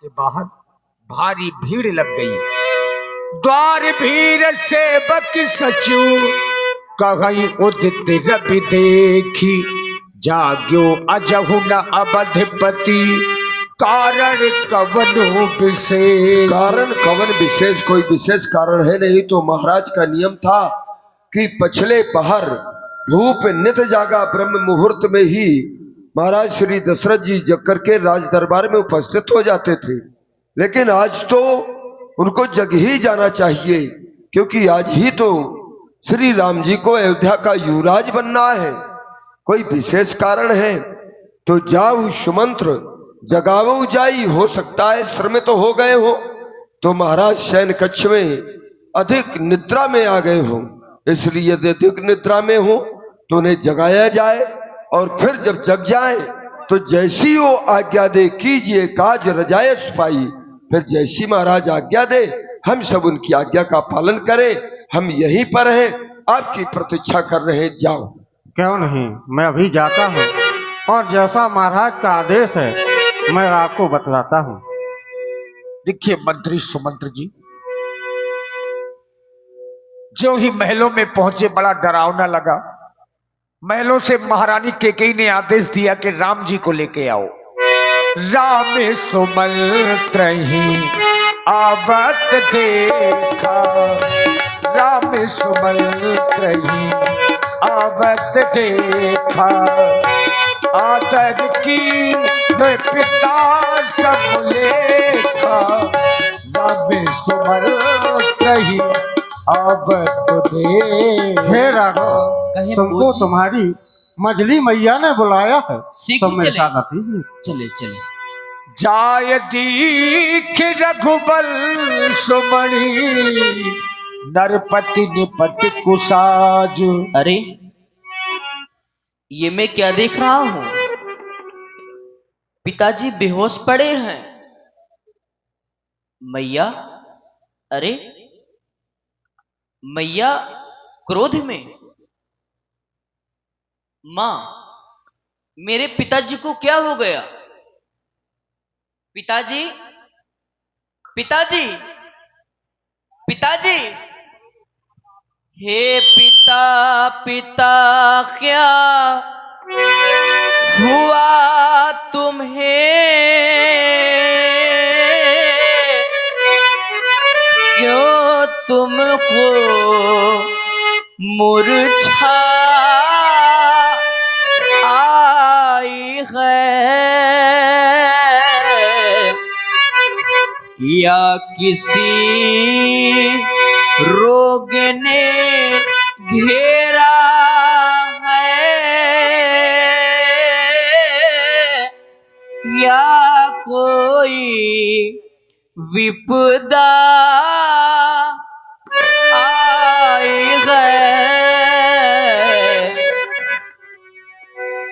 के बाहर भारी भीड़ लग गई। द्वार भीड़ सेवक सचु कहीं उदित रवि देखी, जाग्यो अजहु न अवधिपति कारण कवनो विशेष। कारण कवन विशेष, कोई विशेष कारण है नहीं। तो महाराज का नियम था कि पछले पहर धूप नित जागा ब्रह्म मुहूर्त में ही महाराज श्री दशरथ जी जग करके राज दरबार में उपस्थित हो जाते थे। लेकिन आज तो उनको जग ही जाना चाहिए, क्योंकि आज ही तो श्री राम जी को अयोध्या का युवराज बनना है। कोई विशेष कारण है तो जाऊ सुमंत्र जगावो जाई, हो सकता है श्रमित तो हो गए हो, तो महाराज शयन कक्ष में अधिक निद्रा में आ गए हो, इसलिए यदि अधिक निद्रा में हो तो उन्हें जगाया जाए और फिर जब जग जाए तो जैसी वो आज्ञा दे कीजिए काज रजाए सिपाही। फिर जैसी महाराज आज्ञा दे हम सब उनकी आज्ञा का पालन करें। हम यहीं पर हैं, आपकी प्रतीक्षा कर रहे हैं, जाओ। क्यों नहीं, मैं अभी जाता हूँ और जैसा महाराज का आदेश है मैं आपको बतलाता हूँ। देखिए मंत्री सुमंत्र जी, जो ही महलों में पहुंचे बड़ा डरावना लगा। महलों से महारानी केकई ने आदेश दिया कि राम जी को लेके आओ। राम सुमंत्र ही आवत देखा, राम सुमंत्र ही आवत देखा, आदर की पिता सब लेखा, राम सुमंत्र ही आवत देखा। हे राघव, तुमको तुम्हारी मजली मैया ने बुलाया है, तो मेरे साथ आती है। चले चले। जाय दीख रघुबल सुमणि, नरपति निपट कुसाज। अरे ये मैं क्या देख रहा हूं? पिताजी बेहोश पड़े हैं। मैया, अरे मैया क्रोध में। मां, मेरे पिताजी को क्या हो गया? पिताजी, पिताजी, पिताजी। हे पिता, पिता क्या हुआ तुम्हें? क्यों तुमको मूर्छा आई है, या किसी रोग ने घेरा है, या कोई विपदा आई है।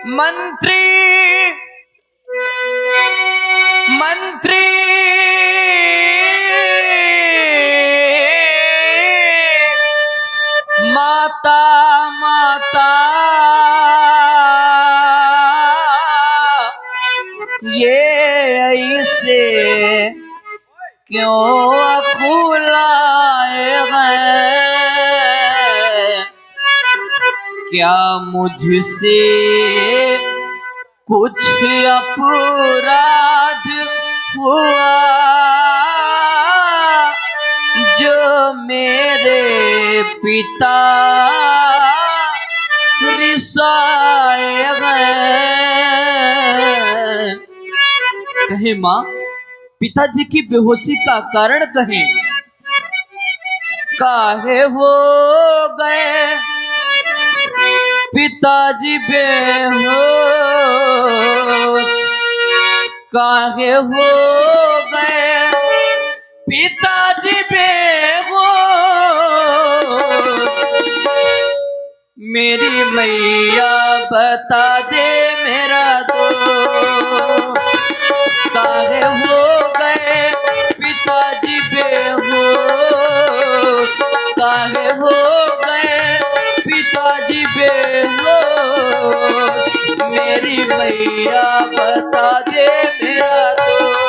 मंत्री, मंत्री, माता, माता, ये ऐसे क्यों अकुलाए हैं? क्या मुझसे कुछ अपराध हुआ जो मेरे पिता रिसाए हैं? कहे मां, पिताजी की बेहोशी का कारण कहें। काहे हो गए पिताजी बेहोश? काहे हो गए पिताजी बेहोश? मेरी मैया बता दे मेरा दोष। काहे हो गए पिताजी बेहोश? काहे हो गए पिताजी बेहोश? मेरी मैया बता दे मेरा दोष।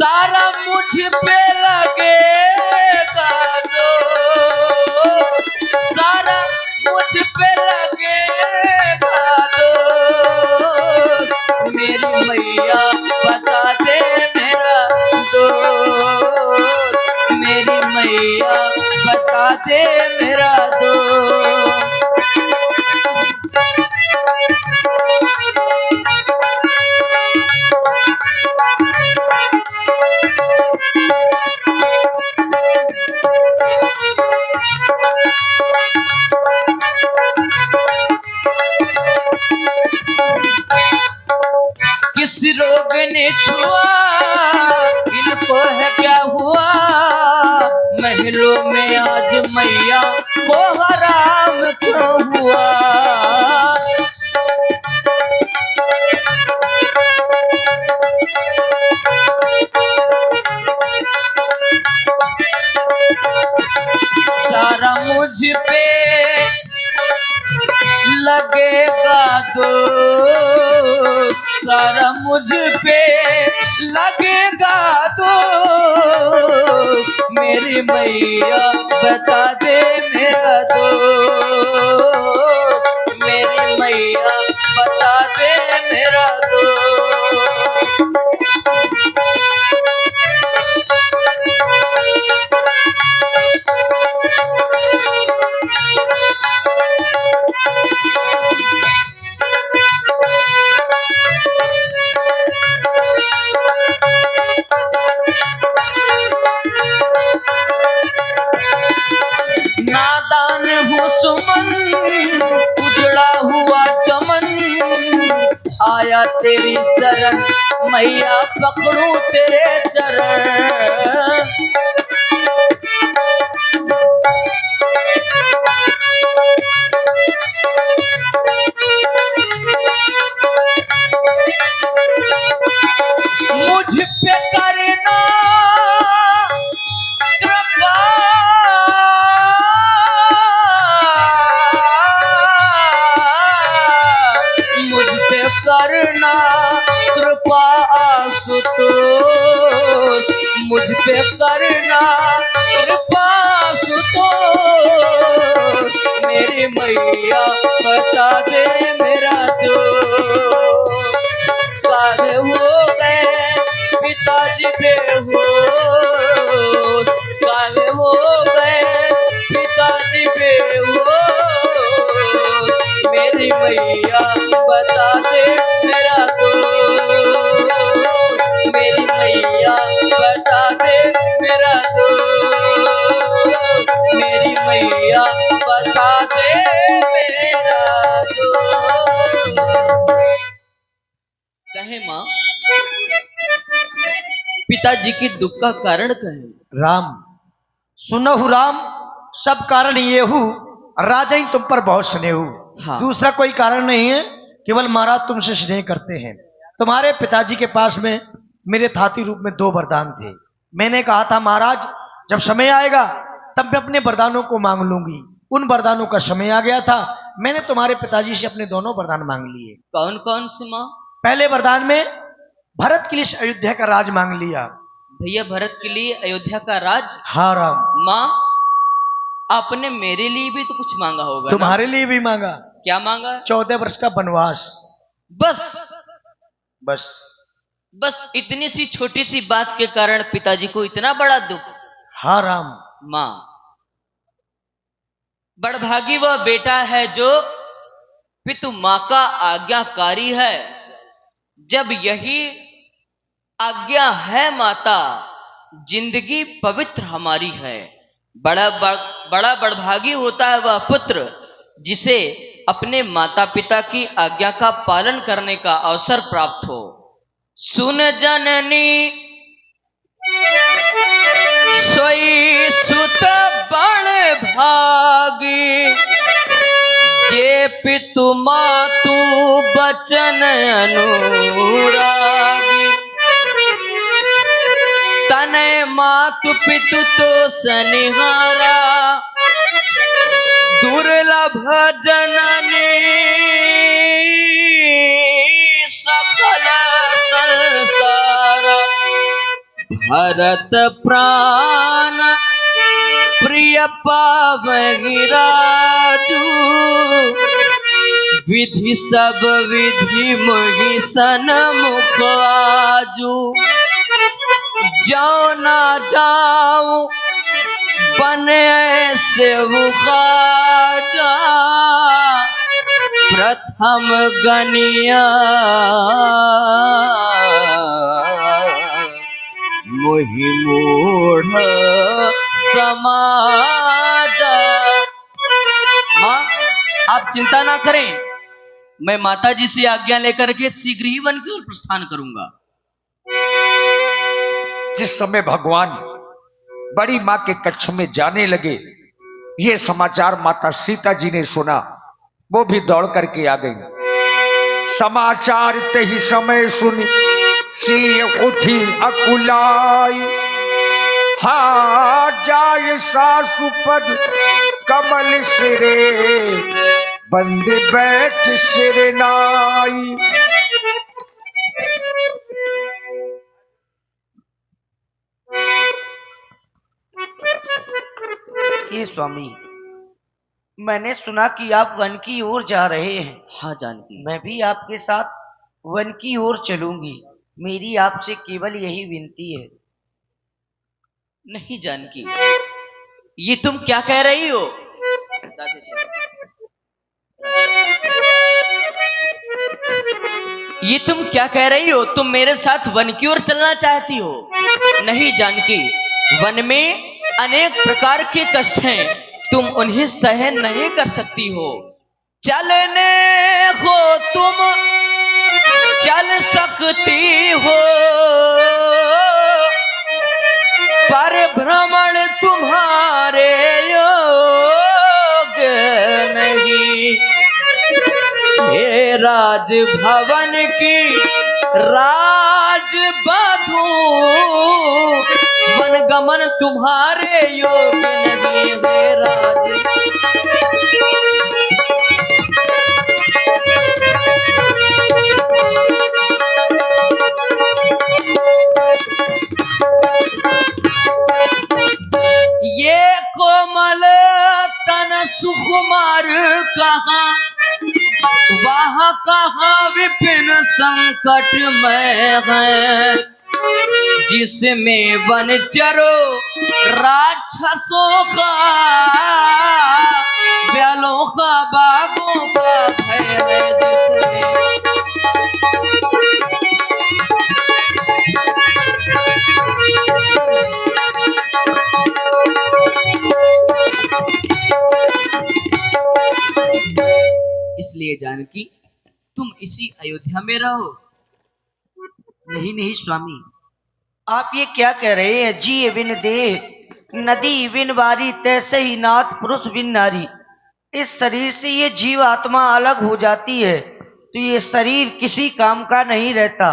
सारा मुझ पे लगेगा दोष, सारा मुझ पे लगेगा दोष, मेरी मैया बता दे मेरा दोष, मेरी मैया बता दे मेरा दोष। किस रोग ने छुआ इनको है क्या हुआ, महलों में आज मैया को हराम क्यों हुआ। सारा मुझ पे लगेगा दोष, सारा मुझ पे लगेगा दोष, मेरी मैया बता दे मेरा दोष, मेरी मैया बता दे मेरा दोष। नादान हूँ सुमन उजड़ा हुआ चमन, आया तेरी शरण मैया पकड़ूं तेरे चरण। मुझ पे करना कृपा, मुझ पे करना कृपा आशुतोष, मुझ पे करना कृपा आशुतोष, मेरी मैया बता दे मेरा दोष। काहे हो गए पिताजी बेहोश, काहे हो गए पिताजी बेहोश, मेरी मैया बता दे मेरा दोष, मेरी मैया बता दे मेरा दोष, मेरी मैया बता दे मेरा दोष। कहे माँ पिताजी की दुख का कारण कहे। राम सुनहु राम, सब कारण ये हूँ राजा ही तुम पर बहुत स्नेह हूँ। हाँ। दूसरा कोई कारण नहीं है, केवल महाराज तुमसे स्नेह करते हैं। तुम्हारे पिताजी के पास में मेरे थाती रूप में 2 वरदान थे। मैंने कहा था महाराज जब समय आएगा तब मैं अपने वरदानों को मांग लूंगी। उन वरदानों का समय आ गया था, मैंने तुम्हारे पिताजी से अपने दोनों वरदान मांग लिए। कौन कौन से माँ? पहले वरदान में भरत के लिए अयोध्या का राज मांग लिया। भैया भरत के लिए अयोध्या का राज? हाँ राम। माँ आपने मेरे लिए भी तो कुछ मांगा होगा। तुम्हारे लिए भी मांगा। क्या मांगा? 14 वर्ष का वनवास। बस बस बस इतनी सी छोटी सी बात के कारण पिताजी को इतना बड़ा दुख? हाँ राम। माँ बड़भागी वह बेटा है जो पितु माँ का आज्ञाकारी है। जब यही आज्ञा है माता, जिंदगी पवित्र हमारी है। बड़ा बड़भागी होता है वह पुत्र जिसे अपने माता पिता की आज्ञा का पालन करने का अवसर प्राप्त हो। सुन जननी सोई सुत बड़ भागी, जे पितु मातु बचन अनुरागी। तनय मातु पितु तो सनिहारा, दुर्लभ जननी सकल संसार। भरत प्राण प्रिय पावहि राजू, विधि सब विधि मोहि सन्मुख आजू। जाओ ना जाओ बने से खाजा, प्रथम गनिया मोहि मूढ़ समाज। माँ, आप चिंता ना करें, मैं माता जी से आज्ञा लेकर के शीघ्र ही वन की ओर प्रस्थान करूंगा। जिस समय भगवान बड़ी मां के कक्ष में जाने लगे, ये समाचार माता सीता जी ने सुना, वो भी दौड़ करके आ गई। समाचार ते ही समय सुनी सी उठी अकुलाई, हा जाय सासुपद कमल सिरे, बंदे बैठ सिर नाई। ये स्वामी, मैंने सुना कि आप वन की ओर जा रहे हैं। हाँ जानकी, मैं भी आपके साथ वन की ओर चलूंगी। मेरी आपसे केवल यही विनती है। नहीं जानकी, ये तुम क्या कह रही हो? ये तुम क्या कह रही हो? तुम मेरे साथ वन की ओर चलना चाहती हो? नहीं जानकी, वन में अनेक प्रकार के कष्ट हैं, तुम उन्हें सहन नहीं कर सकती हो। चलने हो तुम चल सकती हो, पर भ्रमण तुम्हारे योग नहीं। हे राज भवन की राज बधू, वन गमन तुम्हारे योग नहीं। हे राज ये कोमल तन सुकुमार कहाँ, वहाँ कहाँ विपिन संकट में है, जिसमें वन चरो राक्षसों का, ब्यालों का बागों का भय है, जिसमें इसलिए जानकी तुम इसी अयोध्या में रहो। नहीं नहीं स्वामी, आप ये क्या कह रहे हैं? जी विन देह नदी विन बारी, तैसे ही नाथ पुरुष विन नारी। इस शरीर से ये जीव आत्मा अलग हो जाती है तो ये शरीर किसी काम का नहीं रहता।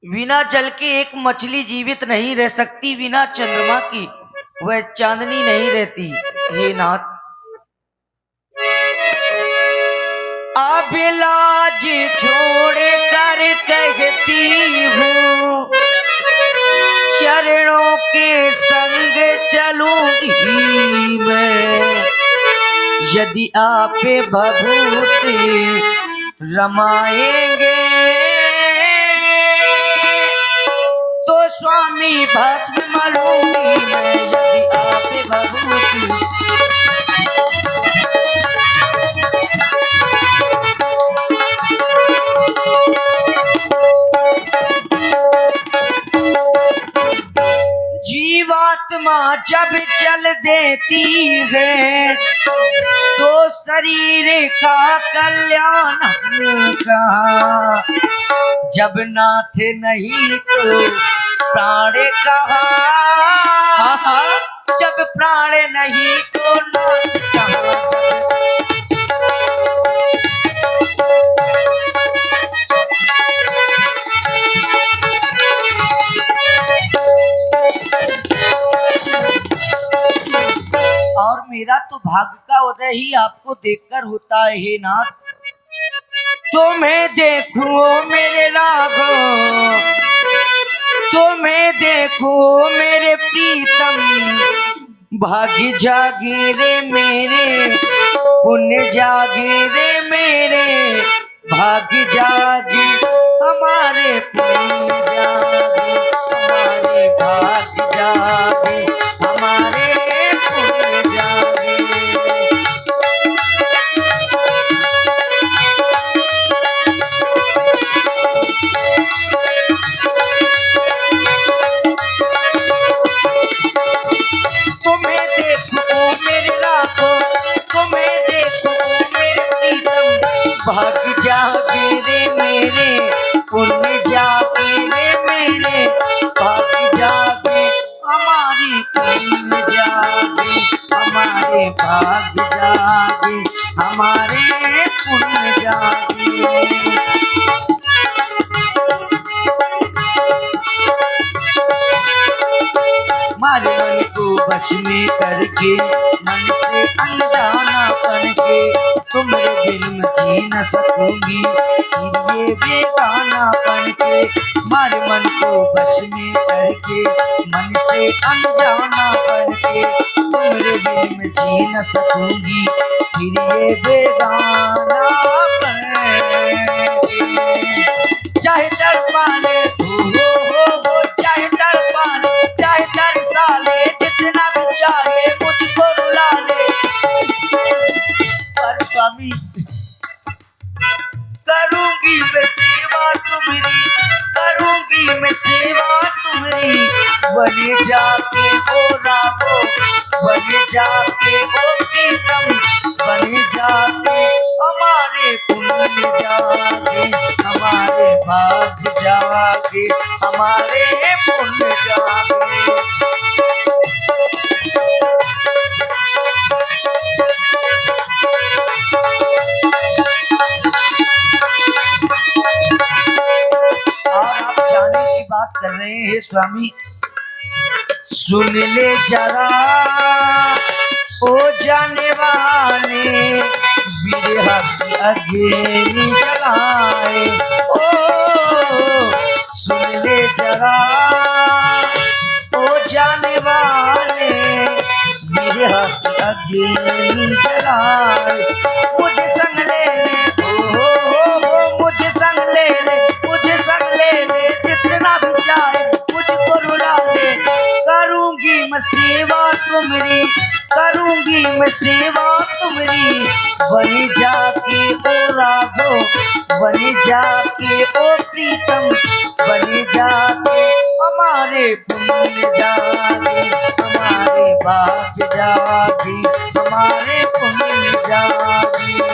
बिना जल के एक मछली जीवित नहीं रह सकती, बिना चंद्रमा की वह चांदनी नहीं रहती। हे नाथ, अभिलाज छोड़ कर कहती हूँ, चरणों के संग चलूंगी मैं। यदि आप भभूति रमाएंगे तो स्वामी भस्म मलूंगी मैं। यदि आप भभूति जीवात्मा जब चल देती है तो शरीर का कल्याण होगा, जब नाथ नहीं तो प्राण कहाँ, जब प्राण नहीं तो नाथ कहाँ। और मेरा तो भाग्य का उदय ही आपको देखकर होता है। हे नाथ, तुम्हें देखूं मेरे राघो, तुम्हें तुम्हें देखो मेरे प्रीतम, भाग्य जागे रे मेरे, पुण्य जागे रे मेरे, भाग्य जागे हमारे, पुण्य जागे हमारे, भाग्य जागे हमारे, पुण्य जागे। तुम्हें देखो मेरे राखो, तुम्हें देखो मेरे प्रीतम, भाग्य जागे रे मेरे, पुण्य जागे रे मेरे, भाग्य जागे हमारी, पुण्य जागे हमारे, भाग्य जागे हमारे, पुण्य जागे। हमारे मन को बस में करके, मन से अनजाना बन के, तुम्हारे बिन मैं जी न सकूंगी, फिर ये बेगाना बन के। हमारे मन को बस में करके, मन से अनजाना बन के, तुम्हारे बिन मैं जी न सकूंगी, फिर ये बेगाना बन के। चाहे तड़पा ले हो, चाहे तड़पा ले, चाहे तरसा ले, जितना भी चाहे मुझको रुला ले। पर स्वामी करूंगी मैं सेवा तुम्हारी, करूंगी मैं सेवा तुम्हारी, बने जाके हो रामो, बने जाके हो प्रीतम, बने जाके हमारे, पुण्य जागे हमारे, भाग्य जागे हमारे, पुण्य जागे। और आप जाने की बात कर रहे हैं स्वामी, सुन ले जरा ओ जाने वाले, बिरहा की अग्नि जलाए, ओ सुन ले जरा ओ जाने वाले, बिरहा की अग्नि जलाए। मुझे संग ले ले मुझे संग ले ले, मुझे संग ले ले, जितना भी चाहे मुझको रुला ले। करूंगी मैं सेवा तुम्हारी, करूंगी मैं सेवा तुम्हारी, बने जाके ओ राघो, बने जाके ओ प्रीतम, बने जाके हमारे, पुण्य जागे हमारे, भाग्य जागे हमारे, पुण्य जागे।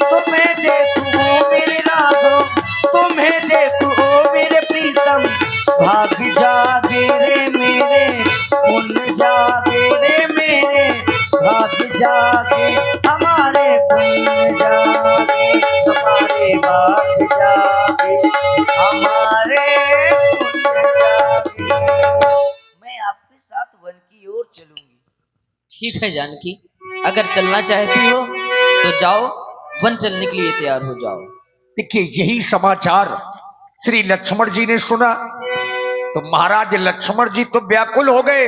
तुम्हें देखो मेरे राघो, तुम्हें देखो मेरे प्रीतम, भाग्य जागे रे मेरे, पुण्य जागे रे मेरे, भाग्य जागे हमारे, पुण्य जागे हमारे, भाग्य जागे हमारे, पुण्य जागे। मैं आपके साथ वन की ओर चलूंगी। ठीक है जानकी, अगर चलना चाहती हो तो जाओ, वन चलने के लिए तैयार हो जाओ। देखिए यही समाचार श्री लक्ष्मण जी ने सुना तो महाराज लक्ष्मण जी तो व्याकुल हो गए।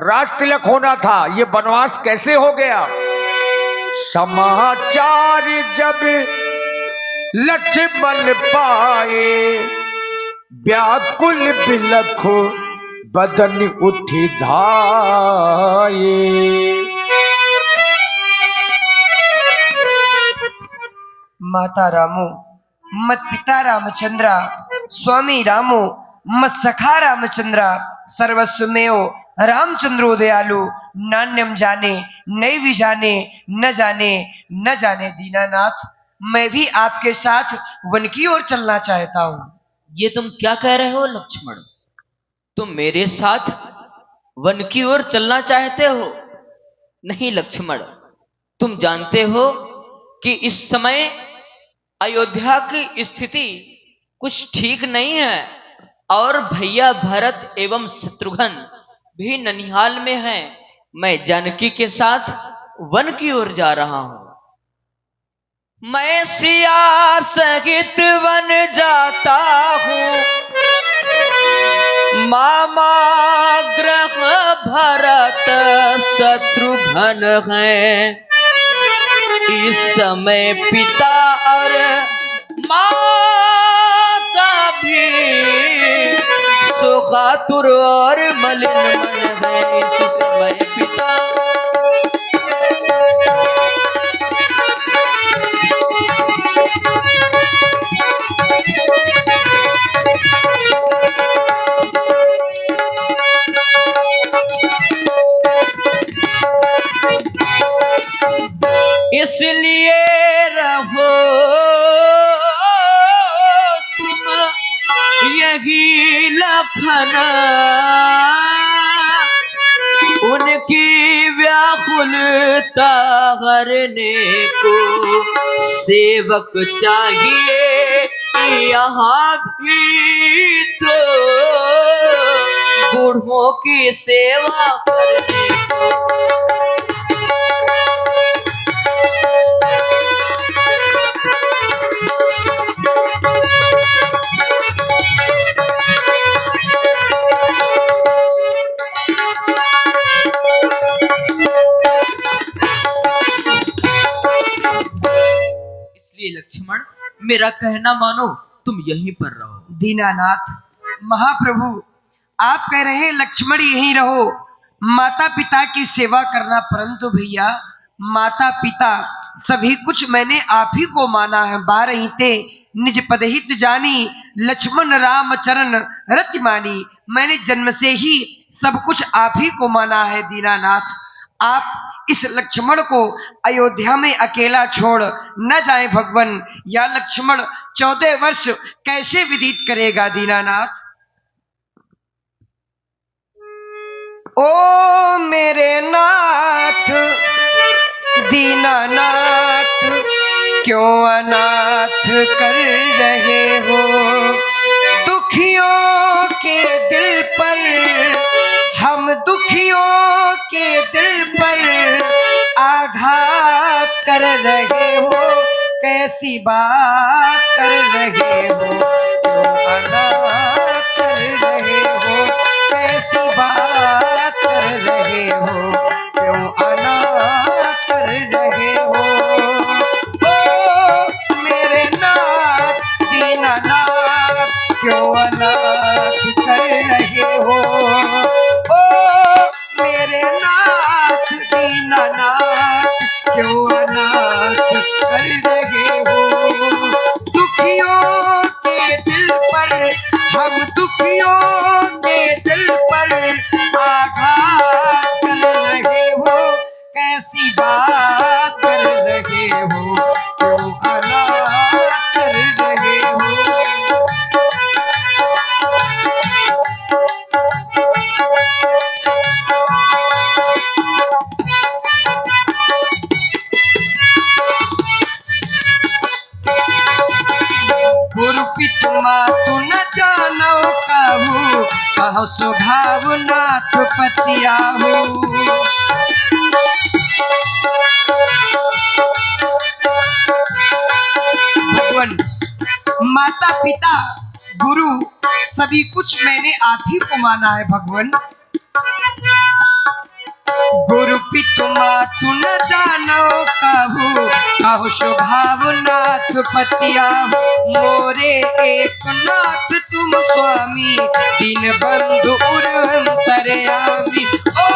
राज तिलक होना था, ये वनवास कैसे हो गया। समाचार जब लक्ष्मण पाए, व्याकुल बिलख बदन उठी धाये। माता रामो, मत पिता रामचंद्रा, स्वामी रामो, मत सखा रामचंद्रा, सर्वस्वमेव रामचंद्रो दयालु, नान्यम जाने नहीं भी जाने, न जाने न जाने दीनानाथ। मैं भी आपके साथ वन की ओर चलना चाहता हूँ। ये तुम क्या कह रहे हो लक्ष्मण, तुम मेरे साथ वन की ओर चलना चाहते हो? नहीं लक्ष्मण, तुम जानते हो कि इस समय अयोध्या की स्थिति कुछ ठीक नहीं है और भैया भरत एवं शत्रुघ्न भी ननिहाल में हैं। मैं जानकी के साथ वन की ओर जा रहा हूं। मैं सिया सहित वन जाता हूं, भरत शत्रुघ्न हैं, इस समय पिता और माता भी सुखातुर और मलिन मन है। इस समय पिता इसलिए रहो तुम यही लखन, उनकी व्याकुलता हरने को सेवक चाहिए यहाँ भी तो बूढ़ों की सेवा करने को। इसलिए लक्ष्मण मेरा कहना मानो, तुम यहीं पर रहो। दीनानाथ महाप्रभु, आप कह रहे हैं लक्ष्मण यहीं रहो, माता पिता की सेवा करना, परंतु भैया माता पिता सभी कुछ मैंने आप ही को माना है। बारहिते निज पदहित जानी, लक्ष्मण राम चरण रति मानी। मैंने जन्म से ही सब कुछ आप ही को माना है। दीनानाथ, आप इस लक्ष्मण को अयोध्या में अकेला छोड़ न जाए भगवन। या लक्ष्मण 14 वर्ष कैसे व्यतीत करेगा दीनानाथ? ओ मेरे नाथ दीनानाथ, क्यों अनाथ कर रहे हो? दुखियों के दिल पर, हम दुखियों के दिल पर आघात कर रहे हो। कैसी बात कर रहे हो? क्यों अनाथ कर रहे हो? कैसी बात कर रहे हो? क्यों अनाथ कर रहे हो? ओ मेरे नाथ दीनानाथ, क्यों अनाथ कर रहे हो? ओ मेरे नाथ दीनानाथ, क्यों अनाथ कर रहे हो? दुखियों के दिल पर, हम दुखियों के दिल पर आघात कर रहे हो। कैसी बात कर रहे हो? क्यों अनाथ कर रहे हो? गुरुपित मातु न जानो काहू, कहो स्वभाव नाथ पतियाहू। भगवान, माता पिता गुरु सभी कुछ मैंने आप ही को माना है भगवान। गुरु पितु मातु न जानो काहू, काहू स्वभाव नाथ पतिया। मोरे एक नाथ तुम स्वामी, दीन बंधु उरंतरयामी। ओ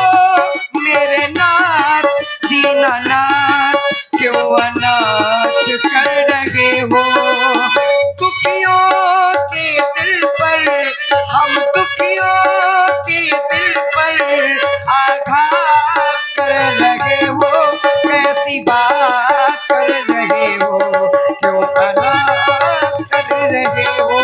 मेरे नाथ दीनानाथ, क्यों अनाथ कर रहे हो? दुखियों के दिल पर, हम दुखियों के दिल पर आघात कर रहे हो। कैसी बात कर रहे हो? क्यों अनाथ कर रहे हो?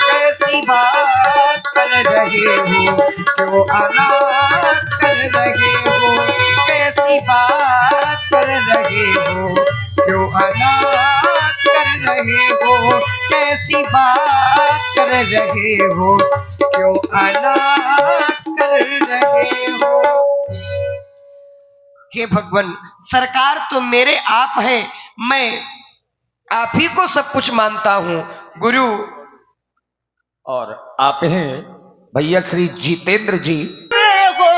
कैसी बात कर रहे हो? क्यों अनाथ कर रहे हो? कैसी बात कर रहे हो? क्यों अनाथ कर रहे हो? कैसी बात कर रहे हो? क्यों अनाथ कर रहे हो? हे भगवान, सरकार तो मेरे आप हैं, मैं आप ही को सब कुछ मानता हूँ। गुरु, और आप हैं भैया श्री जितेंद्र जी। हो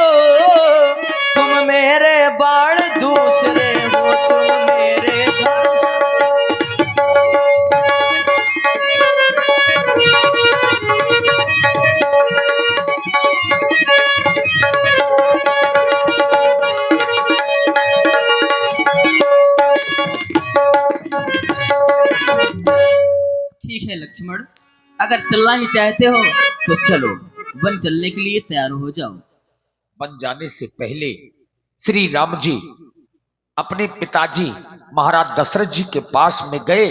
है लक्ष्मण, अगर चलना ही चाहते हो तो चलो, वन चलने के लिए तैयार हो जाओ। बन जाने से पहले श्री राम जी अपने पिताजी महाराज दशरथ जी के पास में गए